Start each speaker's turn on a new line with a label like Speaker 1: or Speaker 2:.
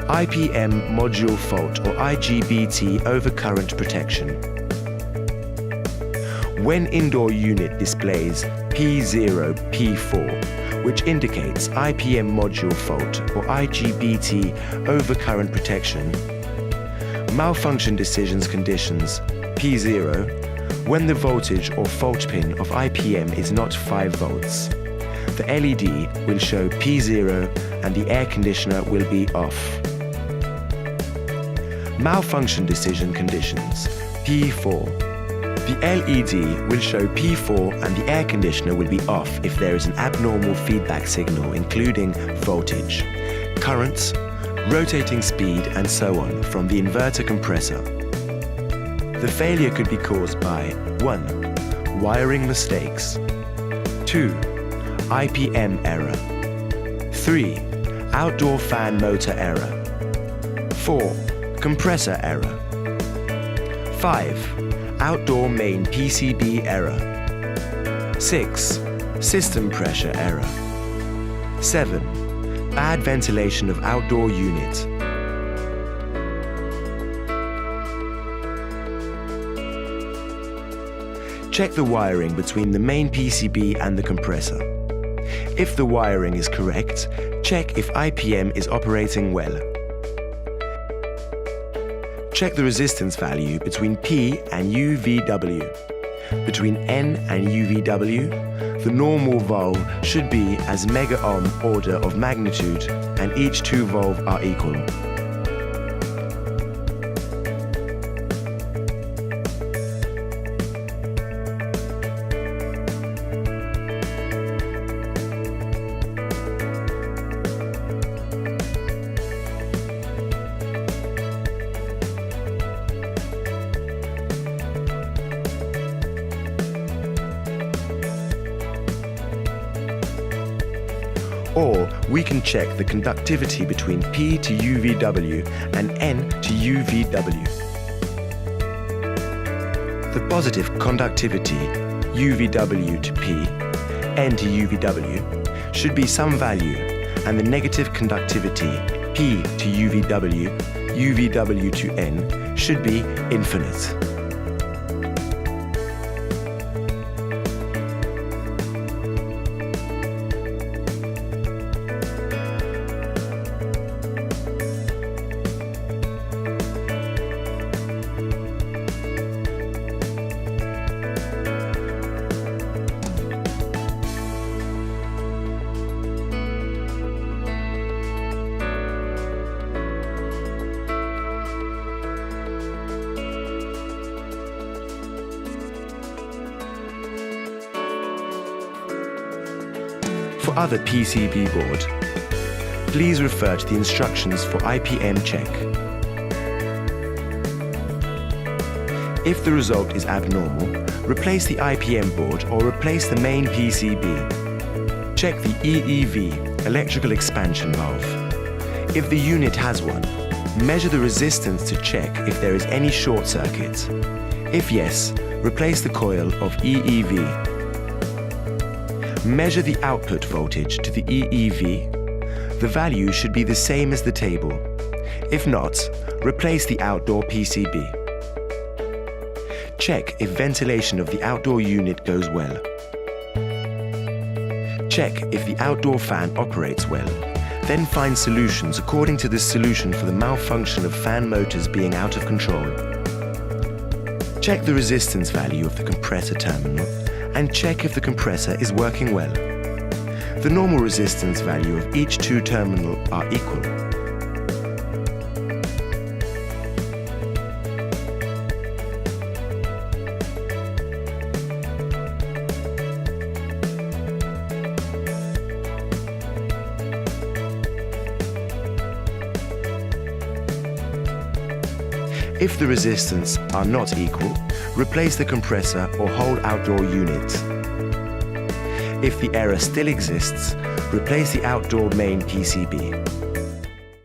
Speaker 1: IPM module fault or IGBT overcurrent protection. When indoor unit displays P0, P4, which indicates IPM module fault or IGBT overcurrent protection, malfunction decisions conditions P0, when the voltage or fault pin of IPM is not 5 volts. The LED will show P0 and the air conditioner will be off. Malfunction decision conditions P4. The LED will show P4 and the air conditioner will be off if there is an abnormal feedback signal including voltage, currents, rotating speed and so on from the inverter compressor. The failure could be caused by 1. Wiring mistakes, 2. IPM error, 3. Outdoor fan motor error, 4. Compressor error, 5. Outdoor main PCB error, 6. System pressure error, 7. Bad ventilation of outdoor unit, 8. Check the wiring between the main PCB and the compressor. If the wiring is correct, check if IPM is operating well. Check the resistance value between P and UVW. Between N and UVW, the normal valve should be as mega-ohm order of magnitude and each 2 valves are equal. Or we can check the conductivity between P to UVW and N to UVW. The positive conductivity UVW to P, N to UVW should be some value, and the negative conductivity P to UVW, UVW to N should be infinite. For other PCB board, please refer to the instructions for IPM check. If the result is abnormal, replace the IPM board or replace the main PCB. Check the EEV, electrical expansion valve. If the unit has one, measure the resistance to check if there is any short circuit. If yes, replace the coil of EEV. Measure the output voltage to the EEV. The value should be the same as the table. If not, replace the outdoor PCB. Check if ventilation of the outdoor unit goes well. Check if the outdoor fan operates well. Then find solutions according to the solution for the malfunction of fan motors being out of control. Check the resistance value of the compressor terminal and check if the compressor is working well. The normal resistance value of each 2 terminals are equal. If the resistance are not equal, replace the compressor or whole outdoor unit. If the error still exists, replace the outdoor main PCB.